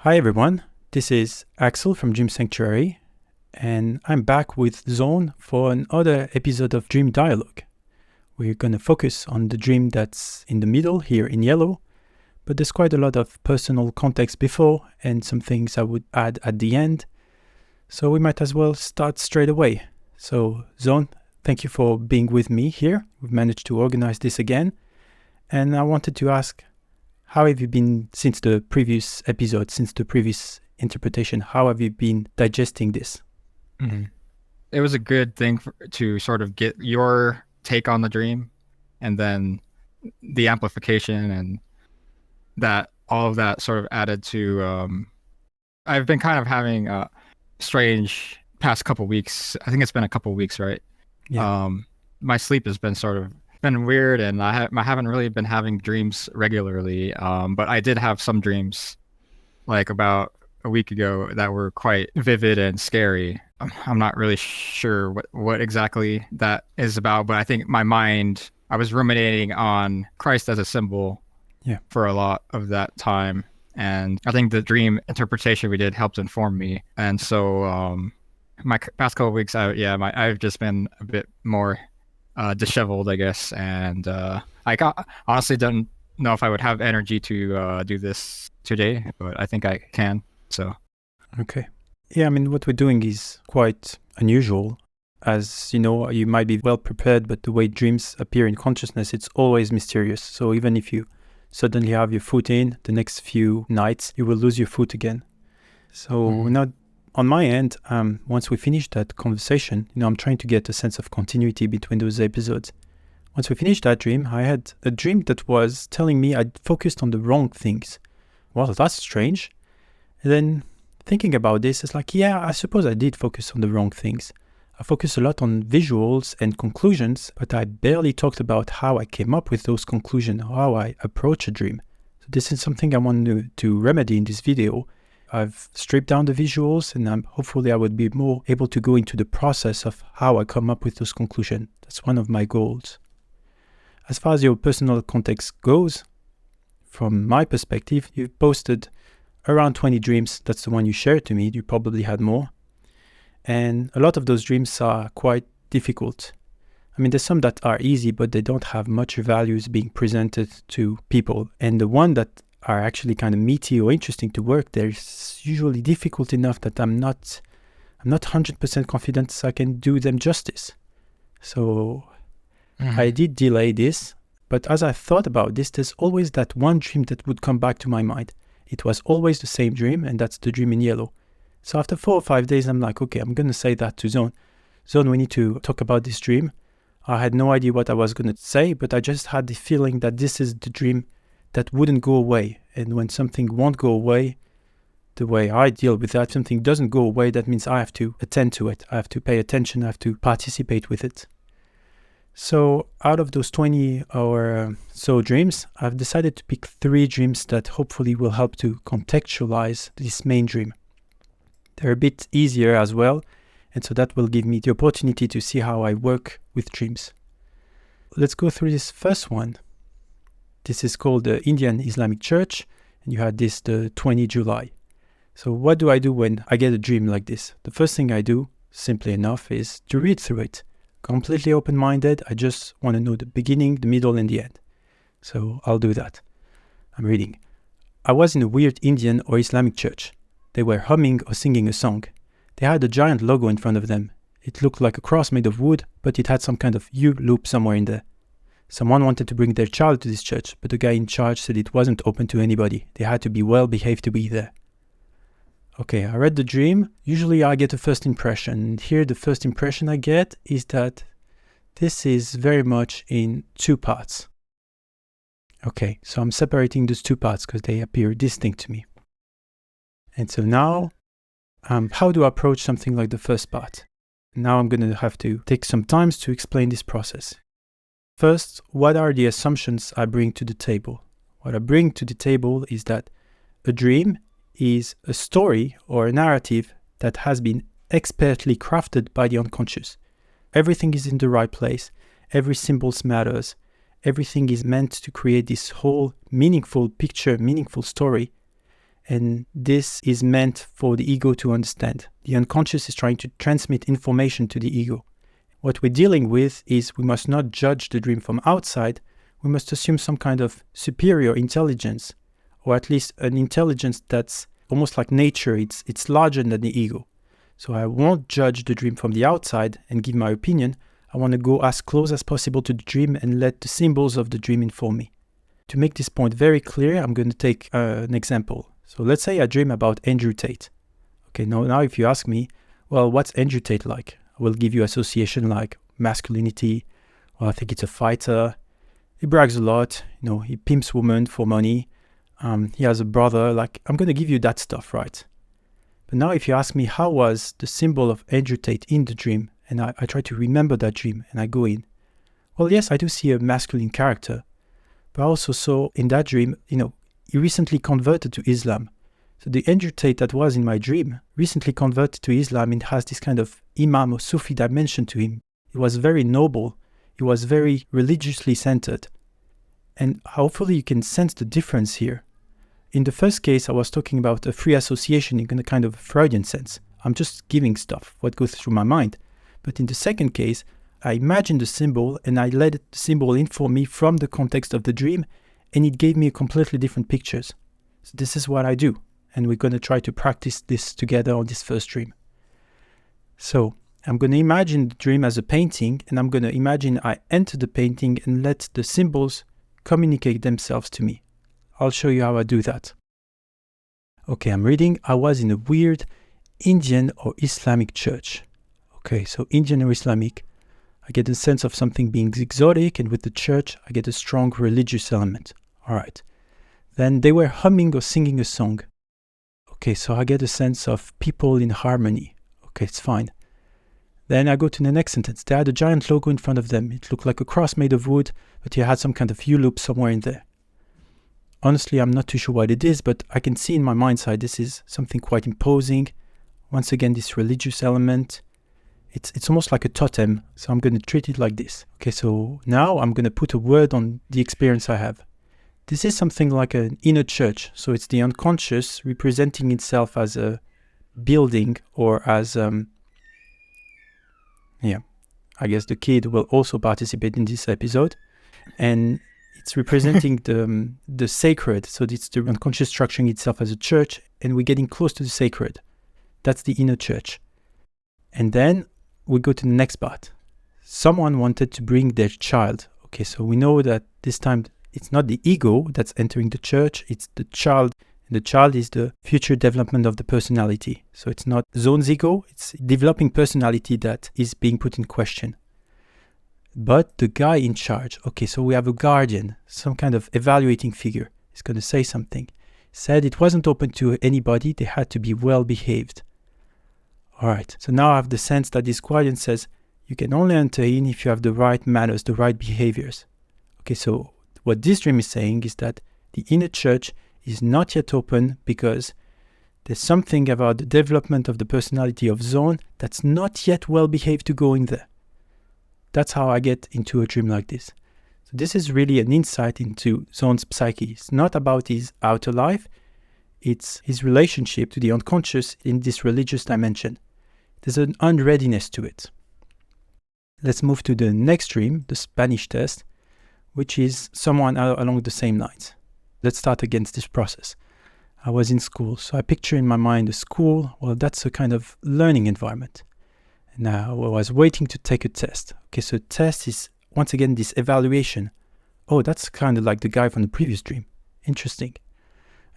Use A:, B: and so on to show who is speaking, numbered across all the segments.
A: Hi everyone, this is Axel from Dream Sanctuary, and I'm back with Zaun for another episode of Dream Dialogue. We're going to focus on the dream that's in the middle here in yellow, but there's quite a lot of personal context before and some things I would add at the end, so we might as well start straight away. So Zaun, thank you for being with me here. We've managed to organize this again, and I wanted to ask, how have you been since the previous episode, since the previous interpretation? How have you been digesting this?
B: Mm-hmm. It was a good thing to sort of get your take on the dream, and then the amplification and that all of that sort of added to. I've been kind of having a strange past couple weeks. I think it's been a couple weeks, right?
A: Yeah.
B: My sleep has been sort of been weird, and I haven't really been having dreams regularly. But I did have some dreams, like about a week ago, that were quite vivid and scary. I'm not really sure what exactly that is about, but I think my mind, I was ruminating on Christ as a symbol for a lot of that time. And I think the dream interpretation we did helped inform me. And so my past couple of weeks, I've just been a bit more disheveled, I guess. And honestly don't know if I would have energy to do this today, but I think I can. So.
A: Okay. Yeah, I mean, what we're doing is quite unusual. As you know, you might be well prepared, but the way dreams appear in consciousness, it's always mysterious. So even if you suddenly have your foot in, the next few nights, you will lose your foot again. So now, on my end, once we finish that conversation, I'm trying to get a sense of continuity between those episodes. Once we finished that dream, I had a dream that was telling me I'd focused on the wrong things. Well, that's strange. And then thinking about this, it's like, yeah, I suppose I did focus on the wrong things. I focused a lot on visuals and conclusions, but I barely talked about how I came up with those conclusions, how I approach a dream. So this is something I want to remedy in this video. I've stripped down the visuals, and hopefully I would be more able to go into the process of how I come up with those conclusions. That's one of my goals. As far as your personal context goes, from my perspective, you've posted around 20 dreams. That's the one you shared to me. You probably had more. And a lot of those dreams are quite difficult. I mean, there's some that are easy, but they don't have much values being presented to people. And the one that are actually kind of meaty or interesting to work, they're usually difficult enough that I'm not 100% confident I can do them justice. So I did delay this, but as I thought about this, there's always that one dream that would come back to my mind. It was always the same dream, and that's the dream in yellow. So after 4 or 5 days, I'm like, okay, I'm going to say that to Zaun. Zaun, we need to talk about this dream. I had no idea what I was going to say, but I just had the feeling that this is the dream that wouldn't go away. And when something won't go away, the way I deal with that, something doesn't go away, that means I have to attend to it. I have to pay attention. I have to participate with it. So out of those 20 or so dreams, I've decided to pick 3 dreams that hopefully will help to contextualize this main dream. They're a bit easier as well, and so that will give me the opportunity to see how I work with dreams. Let's go through this first one. This is called the Indian Islamic Church, and you had this the 20 July. So what do I do when I get a dream like this? The first thing I do, simply enough, is to read through it. Completely open-minded. I just want to know the beginning, the middle, and the end. So I'll do that. I'm reading. I was in a weird Indian or Islamic church. They were humming or singing a song. They had a giant logo in front of them. It looked like a cross made of wood, but it had some kind of U loop somewhere in there. Someone wanted to bring their child to this church, but the guy in charge said it wasn't open to anybody. They had to be well behaved to be there. Okay, I read the dream. Usually I get a first impression. And here the first impression I get is that this is very much in 2 parts. Okay, so I'm separating those 2 parts because they appear distinct to me. And so now, how do I approach something like the first part? Now I'm going to have to take some time to explain this process. First, what are the assumptions I bring to the table? What I bring to the table is that a dream is a story or a narrative that has been expertly crafted by the unconscious. Everything is in the right place. Every symbol matters. Everything is meant to create this whole meaningful picture, meaningful story. And this is meant for the ego to understand. The unconscious is trying to transmit information to the ego. What we're dealing with is we must not judge the dream from outside. We must assume some kind of superior intelligence, or at least an intelligence that's almost like nature. It's larger than the ego. So I won't judge the dream from the outside and give my opinion. I want to go as close as possible to the dream and let the symbols of the dream inform me. To make this point very clear, I'm going to take an example. So let's say I dream about Andrew Tate. Okay, now if you ask me, well, what's Andrew Tate like? I will give you association like masculinity. Well, I think it's a fighter. He brags a lot. He pimps women for money. He has a brother. Like, I'm going to give you that stuff, right? But now if you ask me, how was the symbol of Andrew Tate in the dream? And I try to remember that dream and I go in. Well, yes, I do see a masculine character. But I also saw in that dream, he recently converted to Islam. So the Andrew Tate that was in my dream recently converted to Islam and has this kind of Imam or Sufi dimension to him. He was very noble. He was very religiously centered. And hopefully you can sense the difference here. In the first case, I was talking about a free association in a kind of Freudian sense. I'm just giving stuff, what goes through my mind. But in the second case, I imagined the symbol and I let the symbol inform me from the context of the dream, and it gave me completely different pictures. So this is what I do, and we're going to try to practice this together on this first dream. So I'm going to imagine the dream as a painting, and I'm going to imagine I enter the painting and let the symbols communicate themselves to me. I'll show you how I do that. Okay, I'm reading. I was in a weird Indian or Islamic church. Okay, so Indian or Islamic. I get a sense of something being exotic, and with the church, I get a strong religious element. All right. Then they were humming or singing a song. Okay, so I get a sense of people in harmony. Okay, it's fine. Then I go to the next sentence. They had a giant logo in front of them. It looked like a cross made of wood, but it had some kind of U-loop somewhere in there. Honestly, I'm not too sure what it is, but I can see in my mind's eye this is something quite imposing. Once again, this religious element. It's almost like a totem, so I'm going to treat it like this. Okay, so now I'm going to put a word on the experience I have. This is something like an inner church, so it's the unconscious representing itself as a building or as, I guess the kid will also participate in this episode. And it's representing the sacred, so it's the unconscious structuring itself as a church, and we're getting close to the sacred. That's the inner church. And then we go to the next part. Someone wanted to bring their child. Okay, so we know that this time it's not the ego that's entering the church, it's the child. And the child is the future development of the personality. So it's not Zaun's ego, it's developing personality that is being put in question. But the guy in charge, okay, so we have a guardian, some kind of evaluating figure, is going to say something. Said it wasn't open to anybody, they had to be well behaved. All right, so now I have the sense that this guardian says, you can only enter in if you have the right manners, the right behaviors. Okay, so what this dream is saying is that the inner church is not yet open because there's something about the development of the personality of Zaun that's not yet well behaved to go in there. That's how I get into a dream like this. So this is really an insight into Zaun's psyche. It's not about his outer life, it's his relationship to the unconscious in this religious dimension. There's an unreadiness to it. Let's move to the next dream, the Spanish test, which is someone along the same lines. Let's start against this process. I was in school, so I picture in my mind a school. Well, that's a kind of learning environment. And I was waiting to take a test. Okay, so test is, once again, this evaluation. Oh, that's kind of like the guy from the previous dream. Interesting.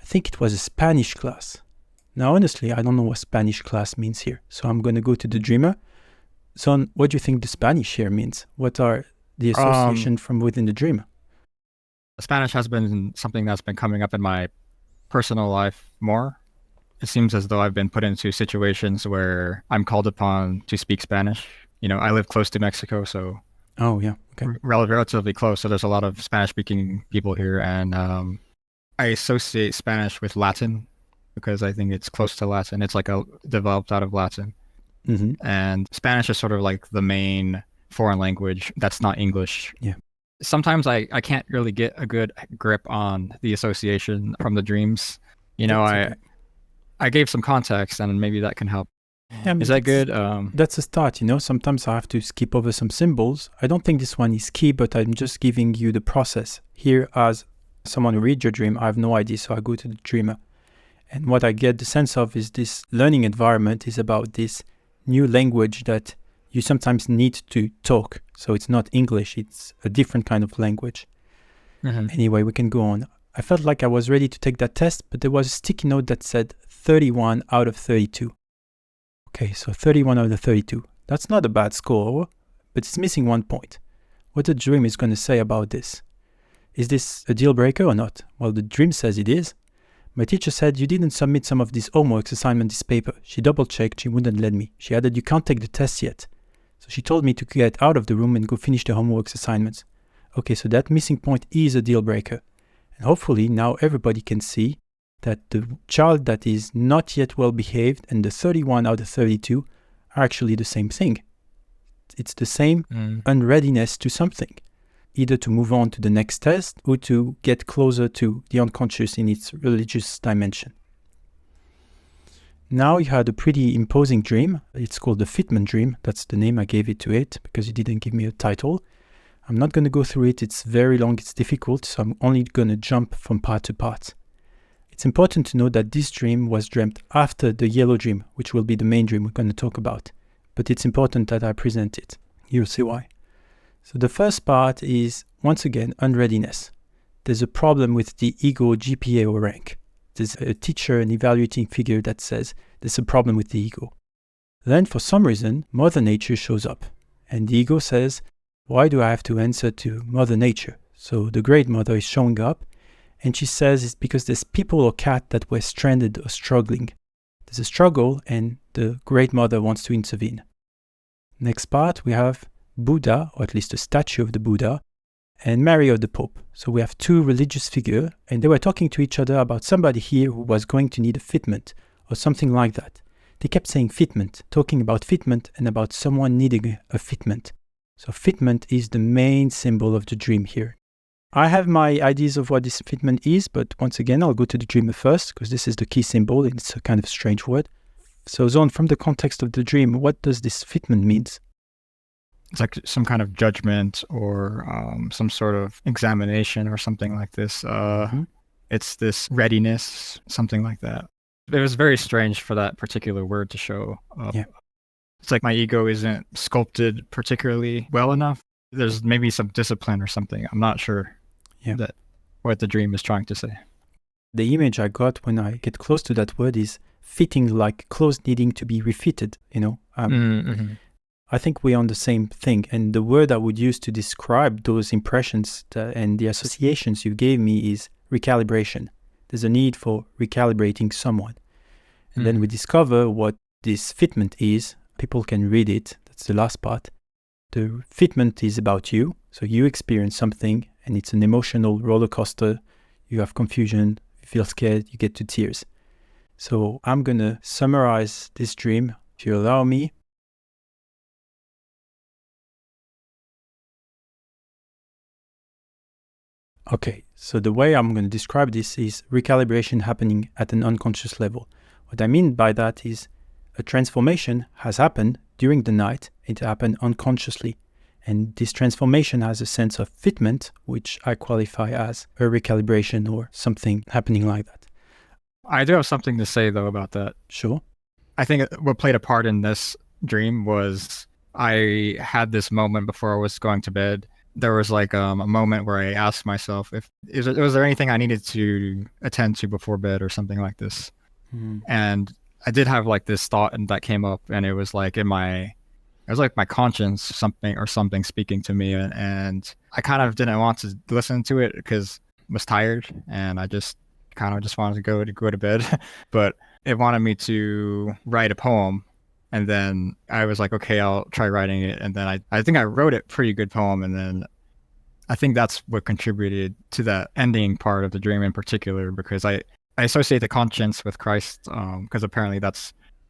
A: I think it was a Spanish class. Now, honestly, I don't know what Spanish class means here. So I'm going to go to the dreamer. Son, what do you think the Spanish here means? What are the association from within the dream?
B: Spanish has been something that's been coming up in my personal life more. It seems as though I've been put into situations where I'm called upon to speak Spanish. I live close to Mexico, so
A: oh yeah, okay,
B: relatively close. So there's a lot of Spanish-speaking people here, and I associate Spanish with Latin because I think it's close to Latin. It's like developed out of Latin, and Spanish is sort of like the main foreign language that's not English.
A: Yeah.
B: Sometimes I can't really get a good grip on the association from the dreams. I I gave some context, and maybe that can help.
A: Yeah, I mean,
B: Is that good?
A: that's a start, Sometimes I have to skip over some symbols. I don't think this one is key, but I'm just giving you the process. Here, as someone who reads your dream, I have no idea, so I go to the dreamer. And what I get the sense of is this learning environment is about this new language that you sometimes need to talk. So it's not English, it's a different kind of language. Anyway, we can go on. I felt like I was ready to take that test, but there was a sticky note that said 31 out of 32. Okay, so 31 out of 32. That's not a bad score, but it's missing 1 point. What the dream is going to say about this? Is this a deal breaker or not? Well, the dream says it is. My teacher said you didn't submit some of these homework assignments this paper. She double-checked, she wouldn't let me. She added you can't take the test yet. So she told me to get out of the room and go finish the homework assignments. Okay, so that missing point is a deal breaker. And hopefully now everybody can see that the child that is not yet well behaved and the 31 out of 32 are actually the same thing. It's the same unreadiness to something, either to move on to the next test or to get closer to the unconscious in its religious dimension. Now you had a pretty imposing dream. It's called the fitment dream. That's the name I gave it to it because you didn't give me a title. I'm not going to go through it. It's very long. It's difficult. So I'm only going to jump from part to part. It's important to know that this dream was dreamt after the yellow dream, which will be the main dream we're going to talk about. But it's important that I present it. You'll see why. So the first part is, once again, unreadiness. There's a problem with the ego GPA or rank. There's a teacher, an evaluating figure that says there's a problem with the ego. Then, for some reason, Mother Nature shows up. And the ego says, why do I have to answer to Mother Nature? So the Great Mother is showing up. And she says it's because there's people or cat that were stranded or struggling. There's a struggle and the Great Mother wants to intervene. Next part, we have Buddha, or at least a statue of the Buddha, and Mary or the Pope. So we have two religious figures, and they were talking to each other about somebody here who was going to need a fitment, or something like that. They kept saying fitment, talking about fitment and about someone needing a fitment. So fitment is the main symbol of the dream here. I have my ideas of what this fitment is, but once again, I'll go to the dreamer first, because this is the key symbol, and it's a kind of strange word. So, Zaun, from the context of the dream, what does this fitment mean?
B: It's like some kind of judgment or some sort of examination or something like this. It's this readiness, something like that. It was very strange for that particular word to show up.
A: Yeah.
B: It's like my ego isn't sculpted particularly well enough. There's maybe some discipline or something. I'm not sure that what the dream is trying to say.
A: The image I got when I get close to that word is fitting, like clothes needing to be refitted, I think we're on the same thing. And the word I would use to describe those impressions and the associations you gave me is recalibration. There's a need for recalibrating someone. And then we discover what this fitment is. People can read it. That's the last part. The fitment is about you. So you experience something and it's an emotional roller coaster. You have confusion, you feel scared, you get to tears. So I'm going to summarize this dream, if you allow me. Okay, so the way I'm going to describe this is recalibration happening at an unconscious level. What I mean by that is a transformation has happened during the night. It happened unconsciously. And this transformation has a sense of fitment, which I qualify as a recalibration or something happening like that.
B: I do have something to say, though, about that.
A: Sure.
B: I think what played a part in this dream was I had this moment before I was going to bed. There was like a moment where I asked myself was there anything I needed to attend to before bed or something like this. And I did have like this thought and that came up, and it was like it was like my conscience something speaking to me, and I kind of didn't want to listen to it because I was tired and I just kind of just wanted to go to bed. But it wanted me to write a poem, and then I was like, okay, I'll try writing it. And then I think I wrote a pretty good poem, and then I think that's what contributed to that ending part of the dream in particular, because I associate the conscience with Christ, because apparently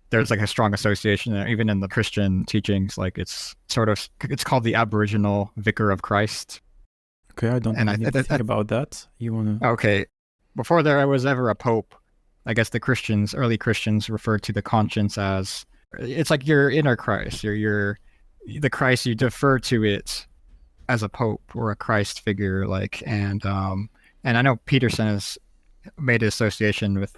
B: there's like a strong association there, even in the Christian teachings. Like it's called the Aboriginal Vicar of Christ.
A: Okay, I don't know anything about that. You want to?
B: Okay, before there was ever a pope, I guess the Christians, early Christians, referred to the conscience as it's like your inner Christ, your the Christ you defer to it as a pope or a Christ figure, like and I know Peterson has made an association with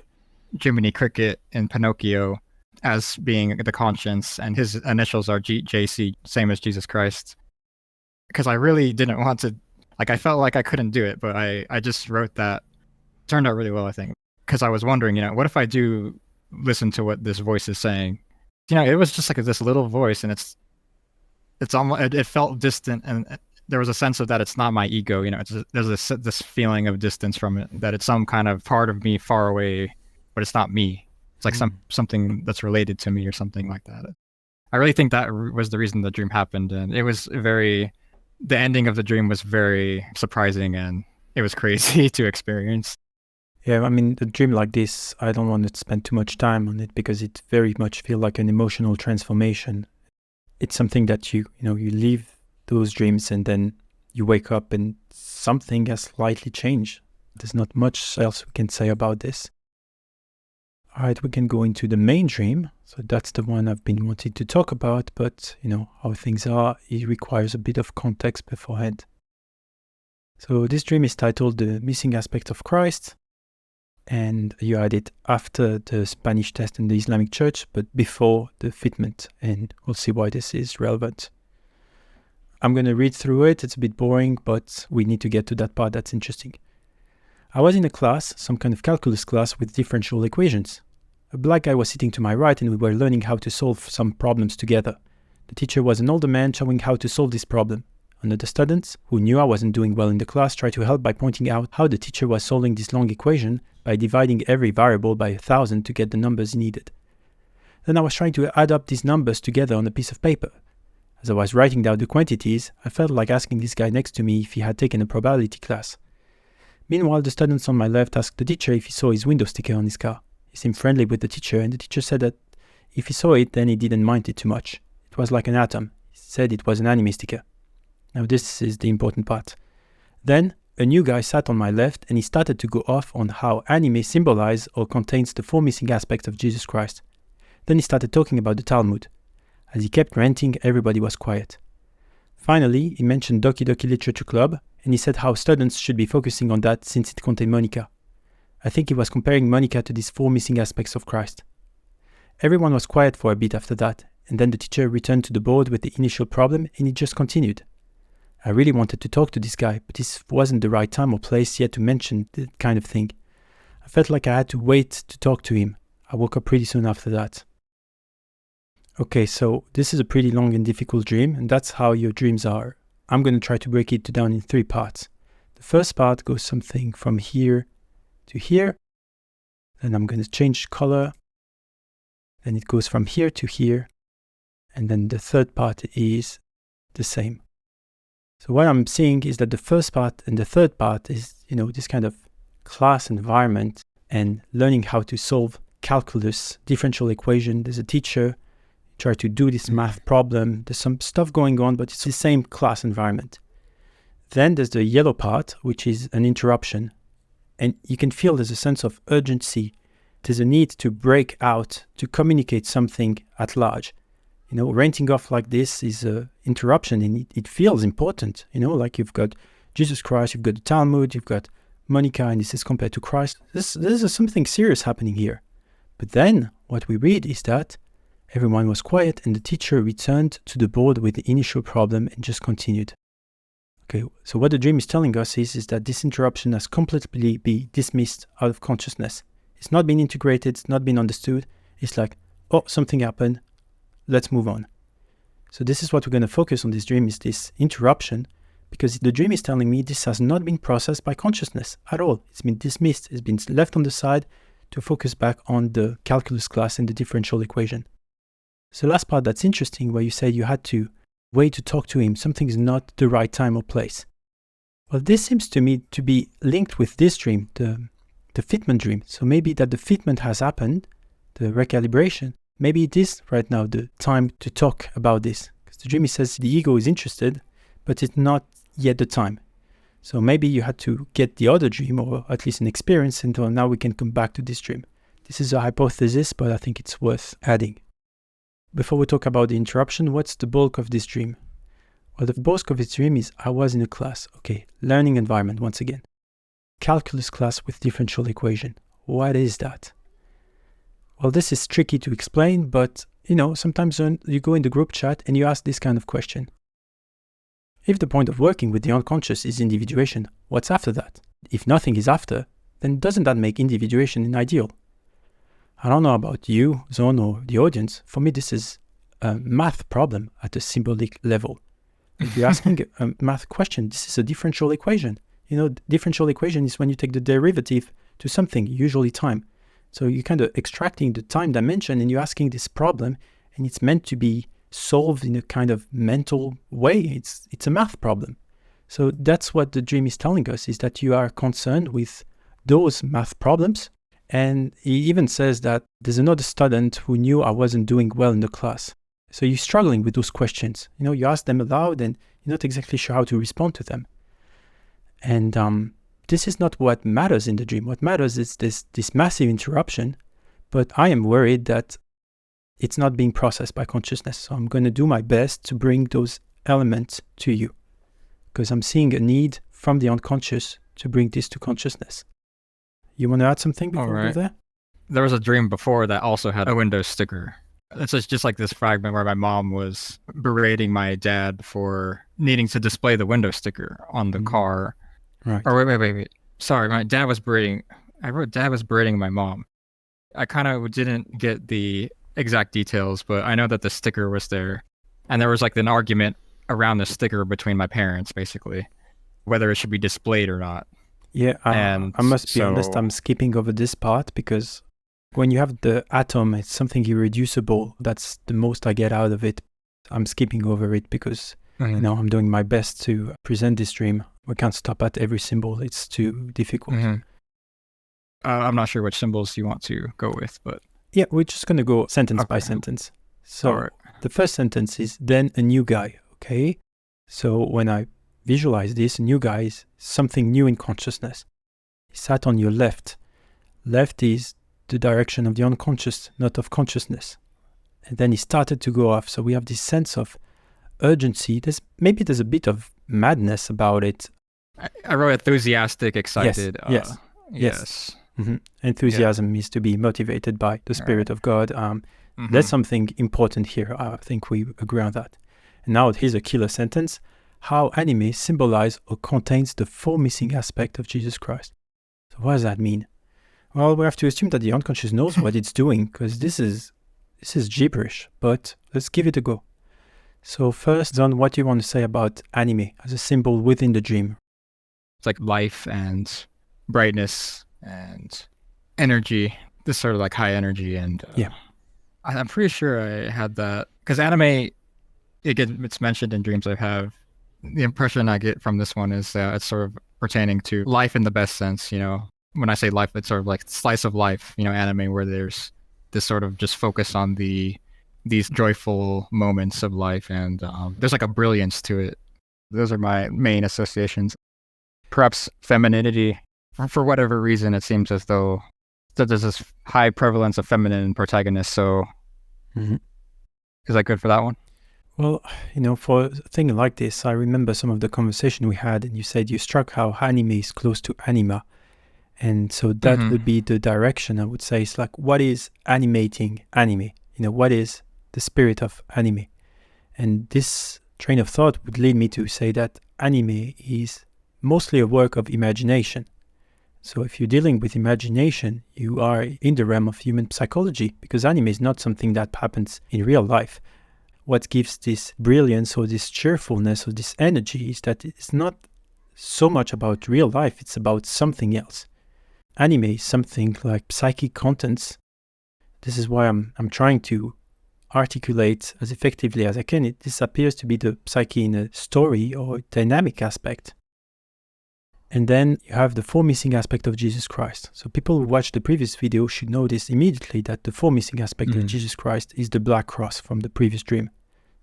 B: Jiminy Cricket in Pinocchio as being the conscience, and his initials are JC, same as Jesus Christ. Because I really didn't want to, like, I felt like I couldn't do it, but I just wrote that. Turned out really well, I think, because I was wondering, what if I do listen to what this voice is saying? It was just like this little voice, and it's almost, it felt distant, and there was a sense of that it's not my ego. There's this feeling of distance from it, that it's some kind of part of me far away, but it's not me. It's like something that's related to me or something like that. I really think that was the reason the dream happened, and it was the ending of the dream was very surprising, and it was crazy to experience.
A: Yeah, I mean, a dream like this, I don't want to spend too much time on it because it very much feels like an emotional transformation. It's something that you leave those dreams and then you wake up and something has slightly changed. There's not much else we can say about this. All right, we can go into the main dream. So that's the one I've been wanting to talk about, but how things are, it requires a bit of context beforehand. So this dream is titled The Missing Aspect of Christ. And you had it after the Spanish test in the Islamic Church, but before the fitment, and we'll see why this is relevant. I'm going to read through it. It's a bit boring, but we need to get to that part that's interesting. I was in a class, some kind of calculus class with differential equations. A black guy was sitting to my right and we were learning how to solve some problems together. The teacher was an older man showing how to solve this problem. Another student, who knew I wasn't doing well in the class, tried to help by pointing out how the teacher was solving this long equation by dividing every variable by 1,000 to get the numbers he needed. Then I was trying to add up these numbers together on a piece of paper. As I was writing down the quantities, I felt like asking this guy next to me if he had taken a probability class. Meanwhile, the students on my left asked the teacher if he saw his window sticker on his car. He seemed friendly with the teacher, and the teacher said that if he saw it, then he didn't mind it too much. It was like an atom. He said it was an anime sticker. Now this is the important part. Then, a new guy sat on my left and he started to go off on how anime symbolizes or contains the 4 missing aspects of Jesus Christ. Then he started talking about the Talmud. As he kept ranting, everybody was quiet. Finally, he mentioned Doki Doki Literature Club and he said how students should be focusing on that since it contained Monica. I think he was comparing Monica to these 4 missing aspects of Christ. Everyone was quiet for a bit after that, and then the teacher returned to the board with the initial problem and he just continued. I really wanted to talk to this guy, but this wasn't the right time or place yet to mention that kind of thing. I felt like I had to wait to talk to him. I woke up pretty soon after that. Okay, so this is a pretty long and difficult dream, and that's how your dreams are. I'm going to try to break it down in 3 parts. The first part goes something from here to here. Then I'm going to change color. Then it goes from here to here. And then the third part is the same. So what I'm seeing is that the first part and the third part is, this kind of class environment and learning how to solve calculus, differential equation. There's a teacher, try to do this math problem. There's some stuff going on, but it's the same class environment. Then there's the yellow part, which is an interruption. And you can feel there's a sense of urgency. There's a need to break out, to communicate something at large. Ranting off like this is an interruption and it feels important. Like you've got Jesus Christ, you've got the Talmud, you've got Monica, and this is compared to Christ. This is something serious happening here. But then what we read is that everyone was quiet and the teacher returned to the board with the initial problem and just continued. Okay, so what the dream is telling us is that this interruption has completely been dismissed out of consciousness. It's not been integrated, it's not been understood. It's like, oh, something happened. Let's move on. So this is what we're going to focus on this dream, is this interruption, because the dream is telling me this has not been processed by consciousness at all. It's been dismissed. It's been left on the side to focus back on the calculus class and the differential equation. So the last part that's interesting, where you said you had to wait to talk to him, something's not the right time or place. Well, this seems to me to be linked with this dream, the fitment dream. So maybe that the fitment has happened, the recalibration. Maybe it is right now the time to talk about this. Because the dream says the ego is interested, but it's not yet the time. So maybe you had to get the other dream, or at least an experience, until now we can come back to this dream. This is a hypothesis, but I think it's worth adding. Before we talk about the interruption, what's the bulk of this dream? Well, the bulk of this dream is I was in a class. Okay, learning environment once again. Calculus class with differential equation. What is that? Well, this is tricky to explain, but sometimes when you go in the group chat and you ask this kind of question. If the point of working with the unconscious is individuation, what's after that? If nothing is after, then doesn't that make individuation an ideal? I don't know about you, Zaun, or the audience. For me, this is a math problem at a symbolic level. If you're asking a math question, this is a differential equation. Differential equation is when you take the derivative to something, usually time. So you're kind of extracting the time dimension and you're asking this problem, and it's meant to be solved in a kind of mental way. It's a math problem. So that's what the dream is telling us, is that you are concerned with those math problems. And he even says that there's another student who knew I wasn't doing well in the class. So you're struggling with those questions. You ask them aloud and you're not exactly sure how to respond to them. And this is not what matters in the dream. What matters is this massive interruption, but I am worried that it's not being processed by consciousness. So I'm going to do my best to bring those elements to you, because I'm seeing a need from the unconscious to bring this to consciousness. You want to add something before we go there?
B: There was a dream before that also had a window sticker. It's just like this fragment where my mom was berating my dad for needing to display the window sticker on the car.
A: Right.
B: Or wait. Sorry, my dad was berating. I wrote dad was berating my mom. I kind of didn't get the exact details, but I know that the sticker was there. And there was like an argument around the sticker between my parents, basically, whether it should be displayed or not.
A: Yeah, I must be honest, I'm skipping over this part because when you have the atom, it's something irreducible. That's the most I get out of it. I'm skipping over it because, I'm doing my best to present this dream. We can't stop at every symbol. It's too difficult.
B: I'm not sure which symbols you want to go with, but...
A: Yeah, we're just going to go sentence by sentence. So the first sentence is, then a new guy, okay? So when I visualize this, a new guy is something new in consciousness. He sat on your left. Left is the direction of the unconscious, not of consciousness. And then he started to go off. So we have this sense of urgency. There's a bit of madness about it.
B: I wrote enthusiastic, excited.
A: Yes. Mm-hmm. Enthusiasm is to be motivated by the Spirit of God. There's something important here. I think we agree on that. And now here's a killer sentence. How anime symbolize or contains the four missing aspects of Jesus Christ. So what does that mean? Well, we have to assume that the unconscious knows what it's doing, because this is gibberish, but let's give it a go. So first, Zaun, what do you want to say about anime as a symbol within the dream?
B: It's like life and brightness and energy, this sort of like high energy. And I'm pretty sure I had that, because anime, it's mentioned in dreams I have. The impression I get from this one is it's sort of pertaining to life in the best sense. When I say life, it's sort of like slice of life, anime, where there's this sort of just focus on these joyful moments of life, and there's like a brilliance to it. Those are my main associations. Perhaps femininity, for whatever reason, it seems as though there's this high prevalence of feminine protagonists. So is that good for that one?
A: Well, for a thing like this, I remember some of the conversation we had, and you said you struck how anime is close to anima. And so that would be the direction I would say. It's like, what is animating anime? What is the spirit of anime? And this train of thought would lead me to say that anime is mostly a work of imagination. So if you're dealing with imagination, you are in the realm of human psychology, because anime is not something that happens in real life. What gives this brilliance or this cheerfulness or this energy is that it's not so much about real life, it's about something else. Anime is something like psychic contents. This is why I'm trying to articulate as effectively as I can. This appears to be the psyche in a story or dynamic aspect. And then you have the four missing aspects of Jesus Christ. So people who watch the previous video should notice immediately that the four missing aspects of Jesus Christ is the black cross from the previous dream.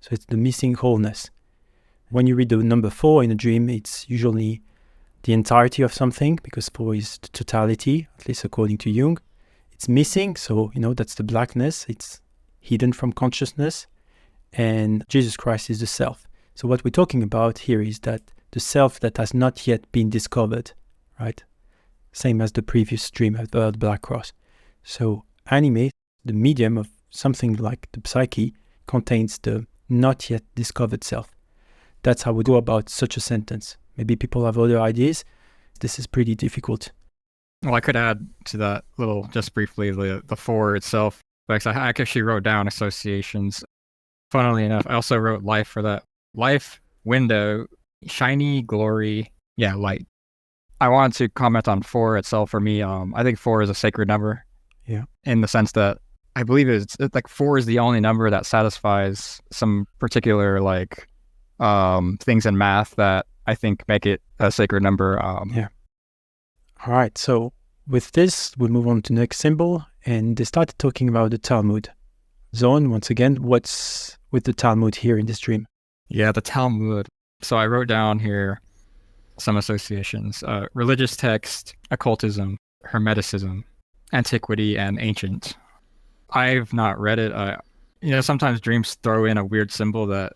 A: So it's the missing wholeness. When you read the number 4 in a dream, it's usually the entirety of something, because 4 is the totality, at least according to Jung. it's missing. So, that's the blackness. It's hidden from consciousness. And Jesus Christ is the self. So what we're talking about here is that the self that has not yet been discovered, right? Same as the previous dream about the Black Cross. So anime, the medium of something like the psyche, contains the not yet discovered self. That's how we go about such a sentence. Maybe people have other ideas. This is pretty difficult.
B: Well, I could add to that little, just briefly, the for itself. Because I actually wrote down associations. Funnily enough, I also wrote life for that. Life, window, shiny, glory, light. I wanted to comment on 4 itself. For me, I think 4 is a sacred number.
A: Yeah.
B: In the sense that I believe it's like 4 is the only number that satisfies some particular things in math that I think make it a sacred number.
A: Yeah. All right. So with this, we'll move on to the next symbol. And they started talking about the Talmud. Zaun, once again, what's with the Talmud here in this dream?
B: Yeah, the Talmud. So I wrote down here some associations. Religious text, occultism, hermeticism, antiquity, and ancient. I've not read it. Sometimes dreams throw in a weird symbol that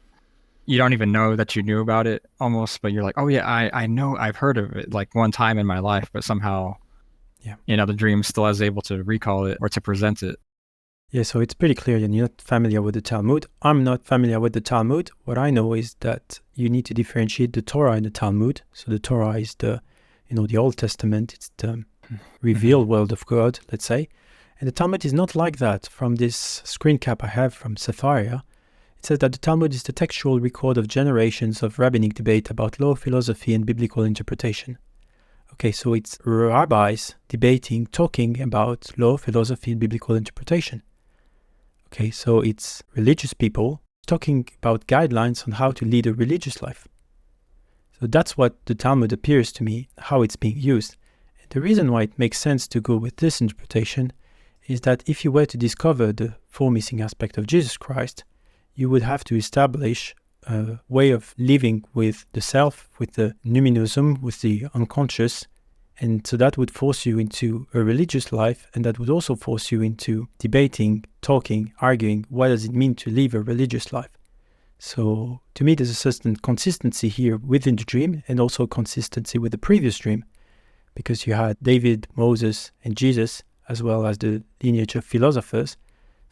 B: you don't even know that you knew about it almost, but you're like, oh yeah, I know I've heard of it like one time in my life, but somehow, the dream still is able to recall it or to present it.
A: Yeah, so it's pretty clear you're not familiar with the Talmud. I'm not familiar with the Talmud. What I know is that you need to differentiate the Torah and the Talmud. So the Torah is the Old Testament. It's the revealed world of God, let's say. And the Talmud is not like that. From this screen cap I have from Sapphire, it says that the Talmud is the textual record of generations of rabbinic debate about law, philosophy, and biblical interpretation. Okay, so it's rabbis debating, talking about law, philosophy, and biblical interpretation. Okay, so it's religious people talking about guidelines on how to lead a religious life. So that's what the Talmud appears to me, how it's being used. And the reason why it makes sense to go with this interpretation is that if you were to discover the 4 missing aspects of Jesus Christ, you would have to establish a way of living with the self, with the numinosum, with the unconscious. And so that would force you into a religious life, and that would also force you into debating, talking, arguing, what does it mean to live a religious life? So to me, there's a certain consistency here within the dream, and also consistency with the previous dream, because you had David, Moses, and Jesus, as well as the lineage of philosophers.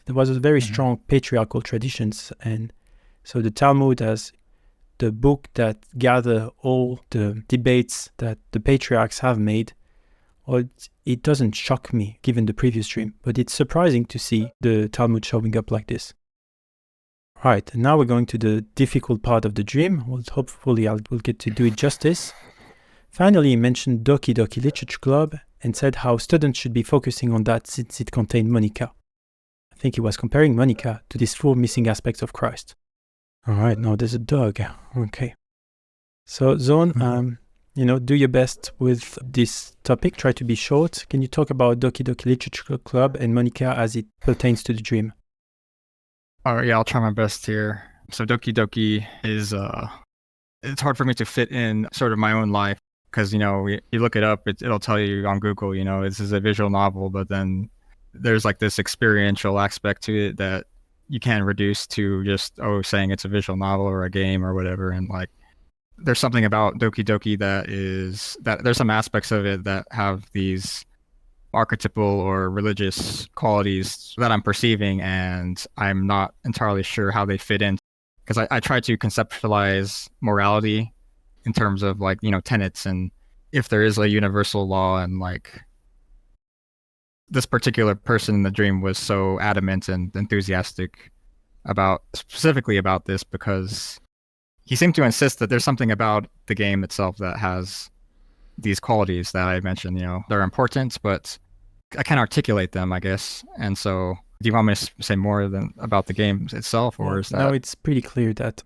A: There was a very strong patriarchal traditions, and so the Talmud as the book that gather all the debates that the patriarchs have made, it doesn't shock me given the previous dream, but it's surprising to see the Talmud showing up like this. Right, and now we're going to the difficult part of the dream. Well, hopefully we'll get to do it justice. Finally, he mentioned Doki Doki Literature Club and said how students should be focusing on that since it contained Monica. I think he was comparing Monica to these 4 missing aspects of Christ. All right, now there's a dog. Okay. So, Zaun, do your best with this topic. Try to be short. Can you talk about Doki Doki Literature Club and Monica as it pertains to the dream?
B: All right, yeah, I'll try my best here. So Doki Doki is, it's hard for me to fit in sort of my own life because, you look it up, it'll tell you on Google, this is a visual novel, but then there's like this experiential aspect to it that you can't reduce to just, saying it's a visual novel or a game or whatever. And like, there's something about Doki Doki that there's some aspects of it that have these archetypal or religious qualities that I'm perceiving, and I'm not entirely sure how they fit in. Because I try to conceptualize morality in terms of like, tenets, and if there is a universal law, and like this particular person in the dream was so adamant and enthusiastic specifically about this because he seemed to insist that there's something about the game itself that has these qualities that I mentioned, they're important, but I can't articulate them, I guess. And so do you want me to say more about the game itself, or is that...
A: No, it's pretty clear that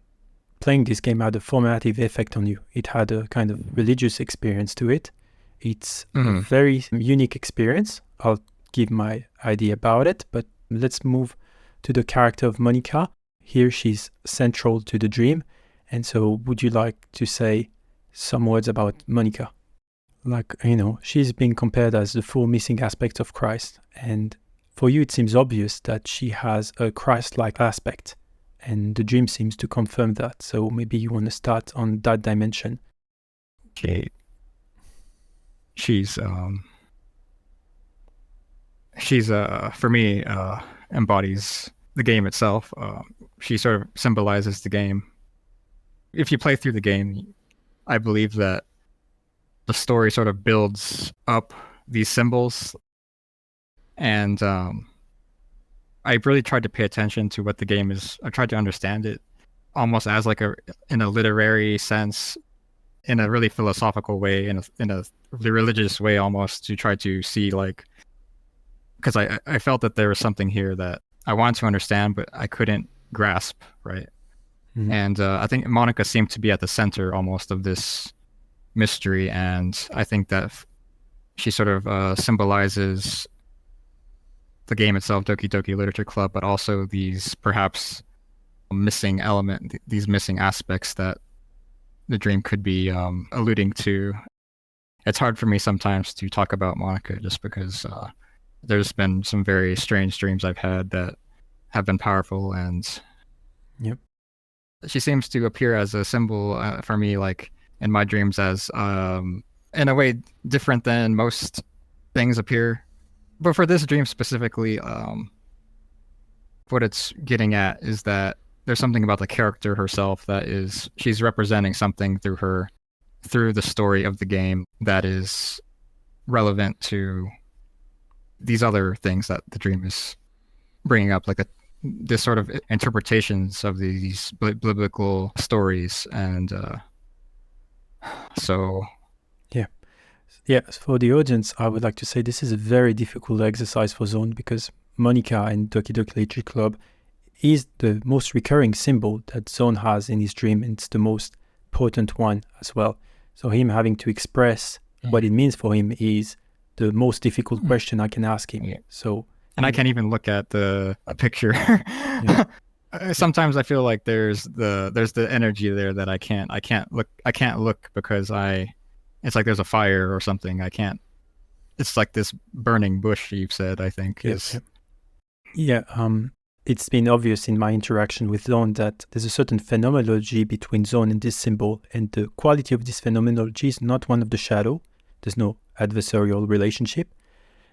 A: playing this game had a formative effect on you. It had a kind of religious experience to it. It's a very unique experience. I'll give my idea about it, but let's move to the character of Monica. Here she's central to the dream. And so would you like to say some words about Monica? Like, she's being compared as the four missing aspects of Christ. And for you, it seems obvious that she has a Christ-like aspect. And the dream seems to confirm that. So maybe you want to start on that dimension.
B: Okay. She's for me, embodies the game itself. She sort of symbolizes the game. If you play through the game, I believe that the story sort of builds up these symbols, and I really tried to pay attention to what the game is. I tried to understand it almost as like in a literary sense, in a really philosophical way, in a religious way almost, to try to see, like, because I felt that there was something here that I wanted to understand, but I couldn't grasp, right?
A: Mhm.
B: And I think Monica seemed to be at the center almost of this mystery, and I think that she sort of symbolizes the game itself, Doki Doki Literature Club, but also these perhaps missing these missing aspects that the dream could be alluding to. It's hard for me sometimes to talk about Monica just because there's been some very strange dreams I've had that have been powerful, and
A: Yep.
B: she seems to appear as a symbol for me, like in my dreams, as in a way different than most things appear. But for this dream specifically, what it's getting at is that there's something about the character herself that she's representing something through the story of the game that is relevant to these other things that the dream is bringing up, like this sort of interpretations of these biblical stories. And so
A: Yeah, for the audience, I would like to say this is a very difficult exercise for Zone, because Monica in Doki Doki Literature Club is the most recurring symbol that Zone has in his dream, and it's the most potent one as well. So him having to express what it means for him is the most difficult question I can ask him.
B: Yeah.
A: So,
B: and I can't even look at a picture. Sometimes I feel like there's the energy there that I can't look because it's like there's a fire or something. I can't. It's like this burning bush you've said, I think.
A: It's been obvious in my interaction with Zone that there's a certain phenomenology between Zone and this symbol, and the quality of this phenomenology is not one of the shadow. There's no adversarial relationship.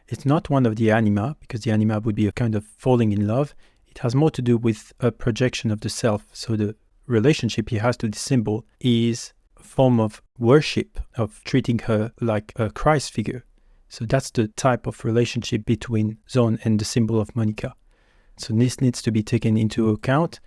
A: It's not one of the anima, because the anima would be a kind of falling in love. It has more to do with a projection of the self. So the relationship he has to this symbol is a form of worship, of treating her like a Christ figure. So that's the type of relationship between Zone and the symbol of Monica. So this needs to be taken into account.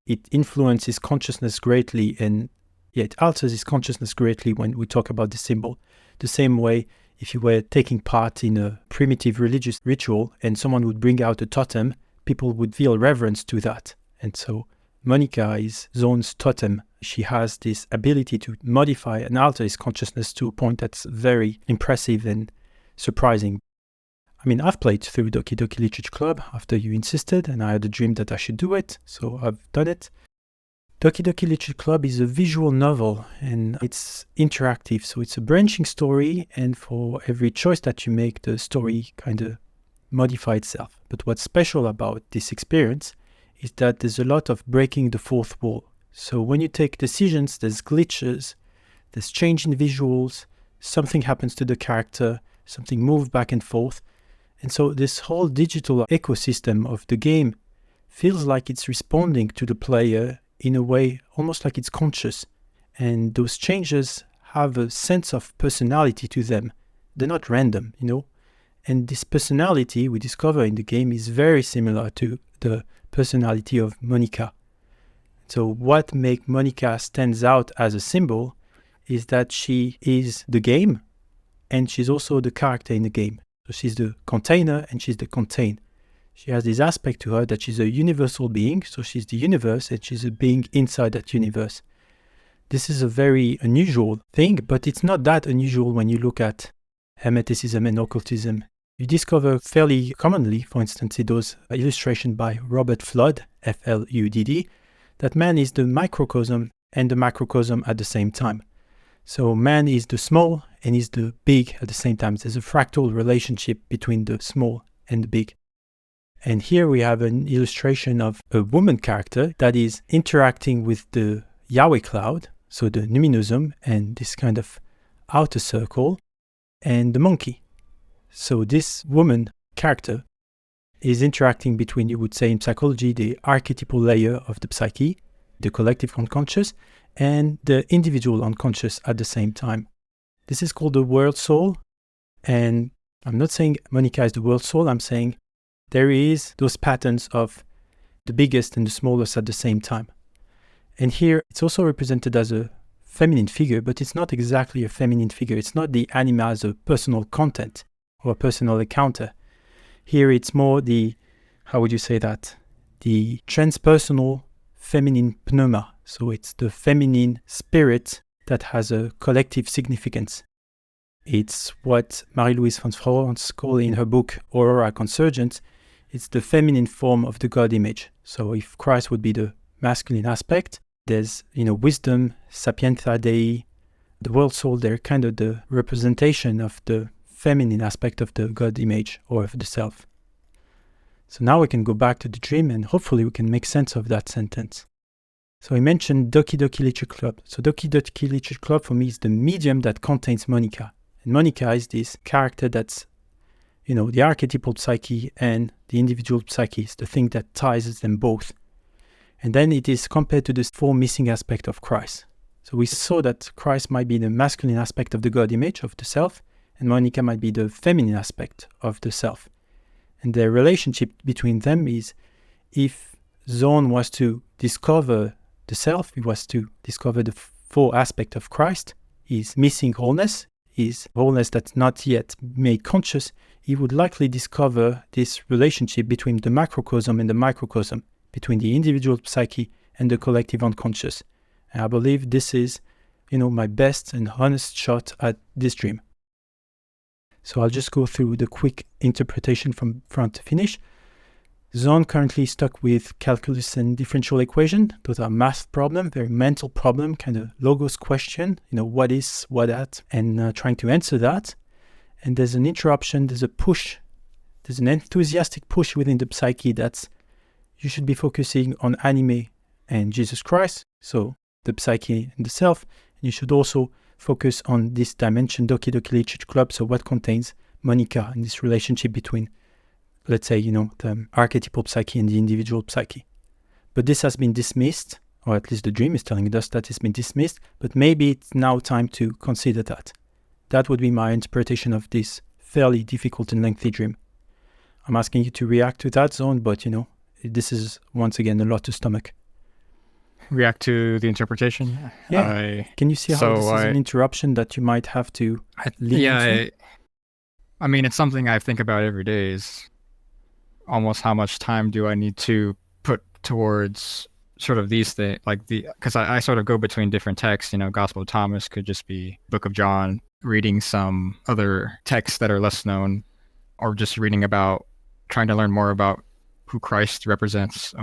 A: It influences consciousness greatly, and it alters his consciousness greatly when we talk about the symbol. The same way, if you were taking part in a primitive religious ritual and someone would bring out a totem, people would feel reverence to that. And so Monica is Zone's totem. She has this ability to modify and alter his consciousness to a point that's very impressive and surprising. I mean, I've played through Doki Doki Literature Club after you insisted, and I had a dream that I should do it, so I've done it. Doki Doki Literature Club is a visual novel, and it's interactive, so it's a branching story, and for every choice that you make, the story kind of modifies itself. But what's special about this experience is that there's a lot of breaking the fourth wall. So when you take decisions, there's glitches, there's change in visuals, something happens to the character, something moves back and forth. And so this whole digital ecosystem of the game feels like it's responding to the player in a way almost like it's conscious. And those changes have a sense of personality to them. They're not random, And this personality we discover in the game is very similar to the personality of Monica. So what makes Monica stands out as a symbol is that she is the game, and she's also the character in the game. So she's the container and she's the contained. She has this aspect to her that she's a universal being, so she's the universe and she's a being inside that universe. This is a very unusual thing, but it's not that unusual when you look at Hermeticism and occultism. You discover fairly commonly, for instance, in those illustrations by Robert Flood, F-L-U-D-D, that man is the microcosm and the macrocosm at the same time. So man is the small and is the big at the same time. There's a fractal relationship between the small and the big. And here we have an illustration of a woman character that is interacting with the Yahweh cloud, so the numinosum and this kind of outer circle, and the monkey. So this woman character is interacting between, you would say in psychology, the archetypal layer of the psyche, the collective unconscious, and the individual unconscious at the same time. This is called the world soul. And I'm not saying Monica is the world soul, I'm saying there is those patterns of the biggest and the smallest at the same time. And here it's also represented as a feminine figure, but it's not exactly a feminine figure. It's not the anima as a personal content or a personal encounter. Here it's more the, how would you say that? The transpersonal feminine pneuma. So it's the feminine spirit that has a collective significance. It's what Marie-Louise von Franz calls in her book Aurora Consurgence. It's the feminine form of the God image. So if Christ would be the masculine aspect, there's, wisdom, sapientia Dei, the world soul, they're kind of the representation of the feminine aspect of the God image or of the self. So now we can go back to the dream and hopefully we can make sense of that sentence. So I mentioned Doki Doki Literature Club. So Doki Doki Literature Club for me is the medium that contains Monica. And Monica is this character that's, the archetypal psyche and the individual psyche is the thing that ties them both. And then it is compared to the four missing aspects of Christ. So we saw that Christ might be the masculine aspect of the God image of the self, and Monica might be the feminine aspect of the self. And the relationship between them is, if Zaun was to discover the self, he was to discover the four aspects of Christ, his missing wholeness, his wholeness that's not yet made conscious, he would likely discover this relationship between the macrocosm and the microcosm, between the individual psyche and the collective unconscious. And I believe this is, my best and honest shot at this dream. So I'll just go through the quick interpretation from front to finish. Zaun currently stuck with calculus and differential equation. Those are math problem, very mental problem, kind of logos question, what is, what at, and trying to answer that. And there's an interruption, there's a push, there's an enthusiastic push within the psyche that's, you should be focusing on anime and Jesus Christ, so the psyche and the self. And you should also focus on this dimension, Doki Doki Literature Club, so what contains Monica and this relationship between, let's say, the archetypal psyche and the individual psyche. But this has been dismissed, or at least the dream is telling us that it's been dismissed, but maybe it's now time to consider that. That would be my interpretation of this fairly difficult and lengthy dream. I'm asking you to react to that, Zaun, but this is once again a lot to stomach.
B: React to the interpretation?
A: Yeah. Can you see how this is an interruption that you might have to lean into?
B: I mean, it's something I think about every day, is almost how much time do I need to put towards sort of these things, because I sort of go between different texts. Gospel of Thomas could just be Book of John, reading some other texts that are less known, or just reading about, trying to learn more about who Christ represents.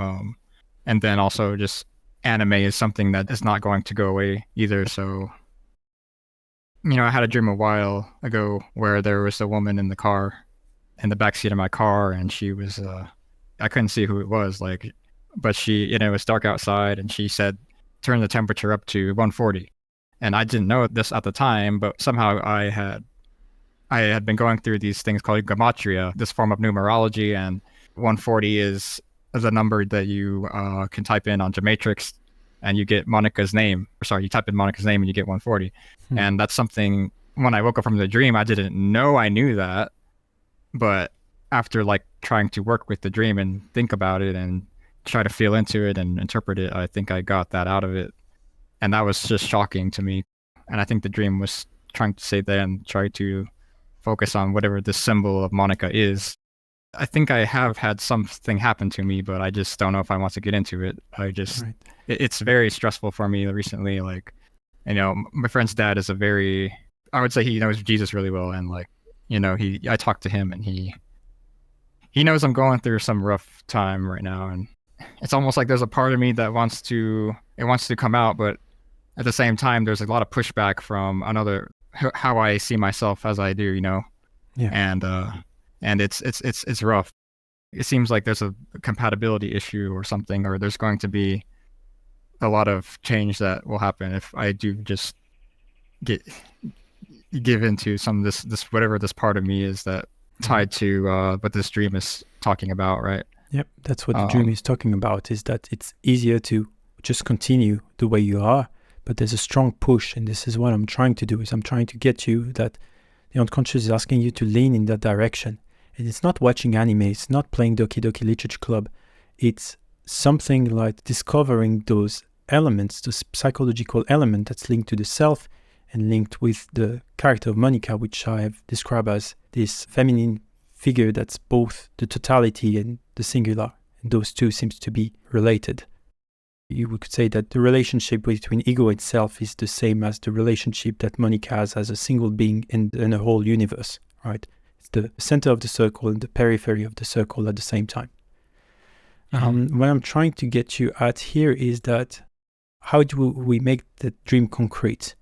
B: And then also just anime is something that is not going to go away either. So, I had a dream a while ago where there was a woman in the backseat of my car, and she was, I couldn't see who it was, but she, it was dark outside, and she said, turn the temperature up to 140. And I didn't know this at the time, but somehow I had been going through these things called gematria, this form of numerology, and 140 is a number that you can type in on Gematrix, and you get Monica's name. You type in Monica's name and you get 140. And that's something, when I woke up from the dream, I didn't know I knew that. But after trying to work with the dream and think about it and try to feel into it and interpret it, I think I got that out of it. And that was just shocking to me. And I think the dream was trying to say then, try to focus on whatever the symbol of Monica is. I think I have had something happen to me, but I just don't know if I want to get into it. It's very stressful for me recently. My friend's dad is I would say he knows Jesus really well. And I talked to him, and he knows I'm going through some rough time right now. And it's almost like there's a part of me that wants to come out, but at the same time, there's a lot of pushback from how I see myself as I do, you know.
A: Yeah.
B: And it's rough. It seems like there's a compatibility issue or something, or there's going to be a lot of change that will happen if I do just get give into some of this whatever this part of me is that tied to what this dream is talking about, right?
A: Yep, that's what the dream is talking about, is that it's easier to just continue the way you are, but there's a strong push, and this is what I'm trying to do, is I'm trying to get you that the unconscious is asking you to lean in that direction. And it's not watching anime, it's not playing Doki Doki Literature Club, it's something like discovering those elements, those psychological element that's linked to the self and linked with the character of Monica, which I have described as this feminine figure that's both the totality and the singular, and those two seems to be related. You could say that the relationship between ego and self is the same as the relationship that Monica has as a single being in a whole universe, right? It's the center of the circle and the periphery of the circle at the same time. What I'm trying to get you at here is that how do we make the dream concrete?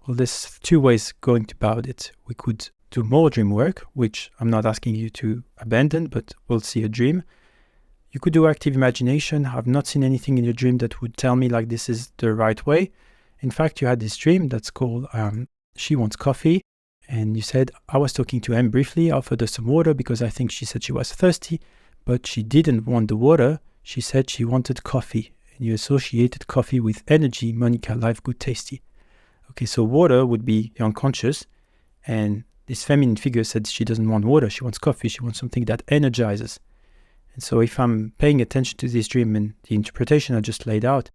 A: Well, there's two ways going about it. We could do more dream work, which I'm not asking you to abandon, but we'll see a dream. You could do active imagination. I've not seen anything in your dream that would tell me like this is the right way. In fact, you had this dream that's called She Wants Coffee. And you said, I was talking to Em briefly, I offered her some water because I think she said she was thirsty, but she didn't want the water. She said she wanted coffee. And you associated coffee with energy, Monica, life, good, tasty. Okay, so water would be the unconscious, and this feminine figure said she doesn't want water, she wants coffee, she wants something that energizes. And so if I'm paying attention to this dream and the interpretation I just laid out,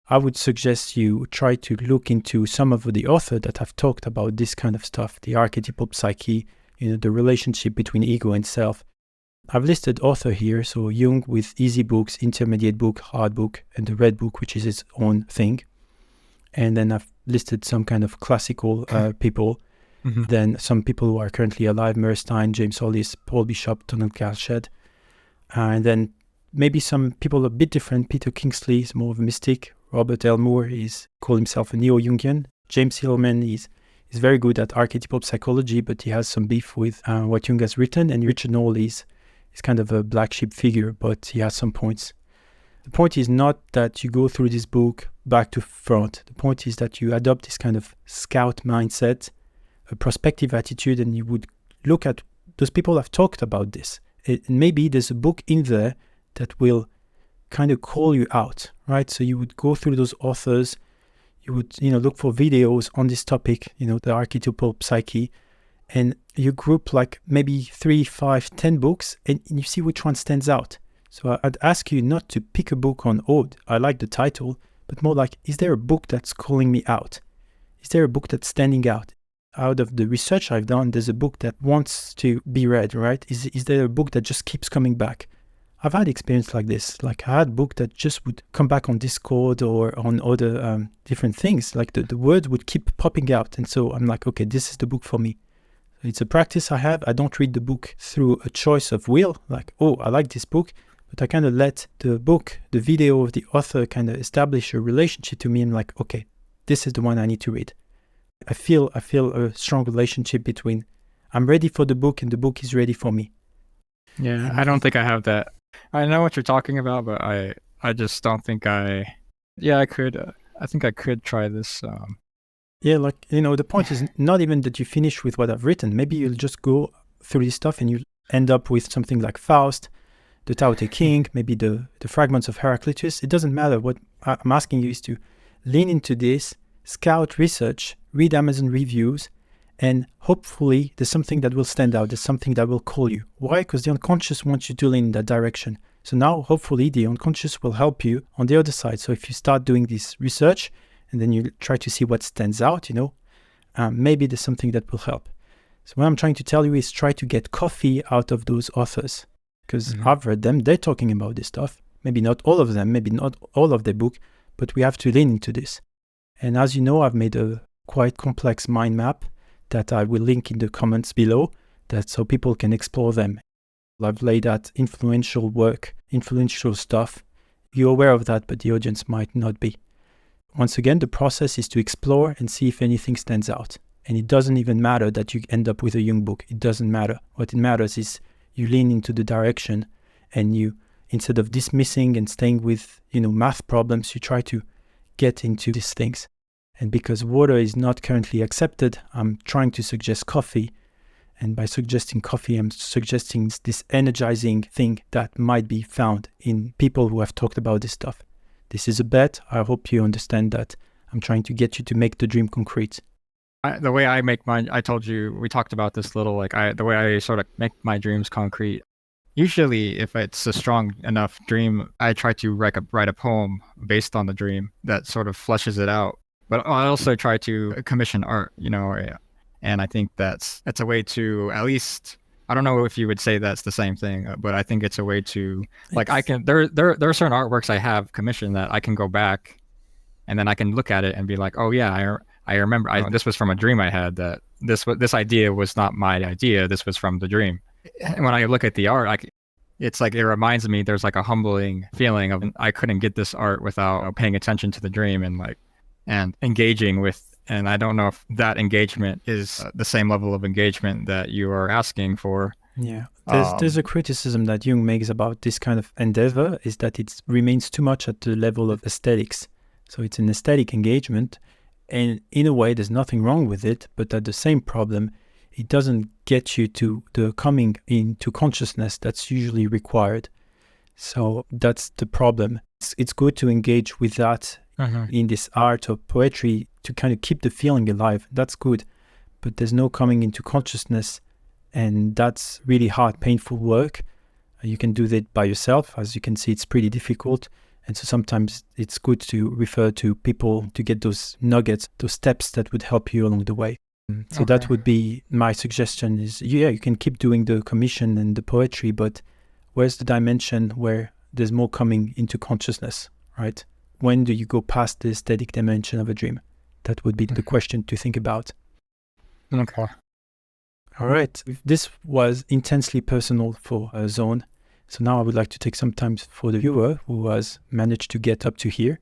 A: I would suggest you try to look into some of the authors that have talked about this kind of stuff, the archetypal psyche, the relationship between ego and self. I've listed author here, so Jung with easy books, intermediate book, hard book, and the red book, which is its own thing. And then I've listed some kind of classical people. Then some people who are currently alive, Merstein, James Hollis, Paul Bishop, Donald Galshed. And then maybe some people a bit different. Peter Kingsley is more of a mystic. Robert L. Moore called himself a neo-Jungian. James Hillman is very good at archetypal psychology, but he has some beef with what Jung has written. And Richard Knoll is kind of a black sheep figure, but he has some points. The point is not that you go through this book back to front. The point is that you adopt this kind of scout mindset, a prospective attitude, and you would look at those people have talked about this. Maybe there's a book in there that will kind of call you out, right? So you would go through those authors, you would, look for videos on this topic, the archetypal psyche, and you group like maybe 3, 5, 10 books, and you see which one stands out. So I'd ask you not to pick a book on, I like the title, but more like, is there a book that's calling me out? Is there a book that's standing out? Out of the research I've done, there's a book that wants to be read, right? Is there a book that just keeps coming back? I've had experience like this. Like I had a book that just would come back on Discord or on other different things. Like the word would keep popping out. And so I'm like, okay, this is the book for me. It's a practice I have. I don't read the book through a choice of will. Like, I like this book. But I kind of let the book, the video of the author kind of establish a relationship to me. I'm like, okay, this is the one I need to read. I feel a strong relationship between I'm ready for the book and the book is ready for me.
B: Yeah, I don't think I have that. I know what you're talking about, but I just don't think I could. I think I could try this.
A: Yeah, like, the point is not even that you finish with what I've written. Maybe you'll just go through this stuff and you'll end up with something like Faust, the Tao Te King, maybe the fragments of Heraclitus. It doesn't matter. What I'm asking you is to lean into this, scout research, read Amazon reviews, and hopefully there's something that will stand out. There's something that will call you. Why? Because the unconscious wants you to lean in that direction. So now hopefully the unconscious will help you on the other side. So if you start doing this research and then you try to see what stands out, maybe there's something that will help. So what I'm trying to tell you is try to get coffee out of those authors, because I've read them. They're talking about this stuff. Maybe not all of them, maybe not all of their book, but we have to lean into this. And as you know, I've made a quite complex mind map that I will link in the comments below, that so people can explore them. I've laid out influential work, influential stuff. You're aware of that, but the audience might not be. Once again, the process is to explore and see if anything stands out. And it doesn't even matter that you end up with a Jung book. It doesn't matter. What it matters is you lean into the direction, and you, instead of dismissing and staying with, math problems, you try to get into these things. And because water is not currently accepted, I'm trying to suggest coffee. And by suggesting coffee, I'm suggesting this energizing thing that might be found in people who have talked about this stuff. This is a bet. I hope you understand that I'm trying to get you to make the dream concrete.
B: The way I make mine, I told you, we talked about this little, the way I sort of make my dreams concrete. Usually, if it's a strong enough dream, I try to write a poem based on the dream that sort of fleshes it out. But I also try to commission art, and I think that's a way to, at least, I don't know if you would say that's the same thing, but I think it's a way to, there are certain artworks I have commissioned that I can go back and then I can look at it and be like, oh yeah, I remember this was from a dream I had, that this idea was not my idea, this was from the dream. And when I look at the art, it's like it reminds me, there's like a humbling feeling of I couldn't get this art without paying attention to the dream and engaging with. And I don't know if that engagement is the same level of engagement that you are asking for.
A: Yeah, there's a criticism that Jung makes about this kind of endeavor, is that it remains too much at the level of aesthetics. So it's an aesthetic engagement, and in a way there's nothing wrong with it, but at the same problem, it doesn't get you to the coming into consciousness that's usually required. So that's the problem. It's good to engage with that in this art or poetry to kind of keep the feeling alive. That's good, but there's no coming into consciousness, and that's really hard, painful work. You can do that by yourself. As you can see, it's pretty difficult. And so sometimes it's good to refer to people to get those nuggets, those steps that would help you along the way. So that would be my suggestion is, you can keep doing the commission and the poetry, but where's the dimension where there's more coming into consciousness, right? When do you go past the aesthetic dimension of a dream? That would be the question to think about.
B: Okay.
A: All right. This was intensely personal for Zaun. So now I would like to take some time for the viewer who has managed to get up to here.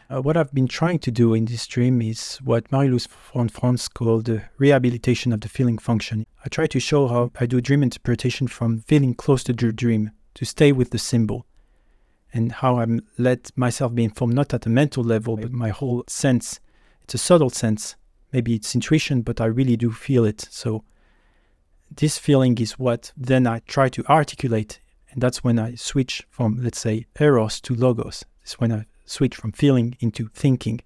A: What I've been trying to do in this dream is what Marie-Louise and Franz called the rehabilitation of the feeling function. I try to show how I do dream interpretation from feeling close to the dream, to stay with the symbol, and how I'm let myself be informed not at a mental level, but my whole sense. It's a subtle sense. Maybe it's intuition, but I really do feel it. So this feeling is what then I try to articulate, and that's when I switch from, let's say, eros to logos. It's when I switch from feeling into thinking.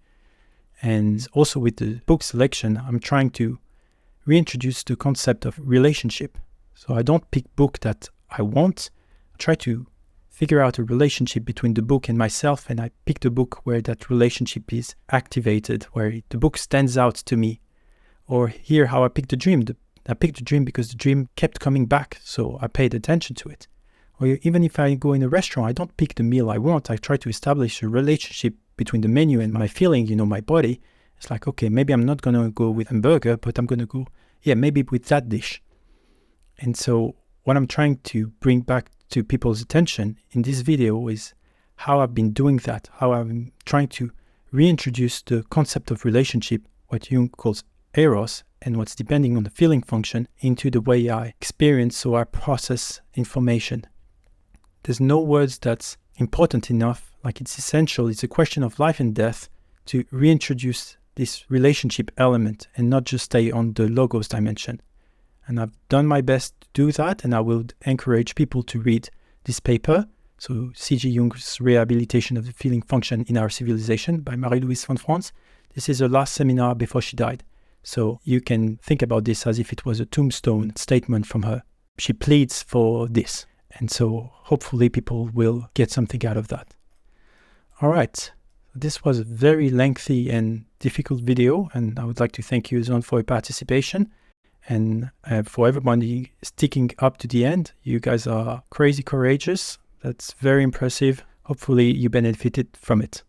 A: And also with the book selection, I'm trying to reintroduce the concept of relationship. So I don't pick book that I want. I try to figure out a relationship between the book and myself, and I pick the book where that relationship is activated, where the book stands out to me. Or here, how I picked the dream. I picked the dream because the dream kept coming back, so I paid attention to it. Or even if I go in a restaurant, I don't pick the meal I want. I try to establish a relationship between the menu and my feeling, my body. It's like, okay, maybe I'm not going to go with hamburger, but I'm going to go, maybe with that dish. And so what I'm trying to bring back to people's attention in this video is how I've been doing that, how I'm trying to reintroduce the concept of relationship, what Jung calls eros, and what's depending on the feeling function, into the way I experience or I process information. There's no words that's important enough, like it's essential, it's a question of life and death to reintroduce this relationship element and not just stay on the logos dimension. And I've done my best to do that, and I will encourage people to read this paper. So C.G. Jung's Rehabilitation of the Feeling Function in Our Civilization by Marie-Louise von Franz. This is her last seminar before she died. So you can think about this as if it was a tombstone statement from her. She pleads for this. And so hopefully people will get something out of that. All right. This was a very lengthy and difficult video, and I would like to thank you, Zaun, for your participation. And for everybody sticking up to the end, you guys are crazy courageous. That's very impressive. Hopefully you benefited from it.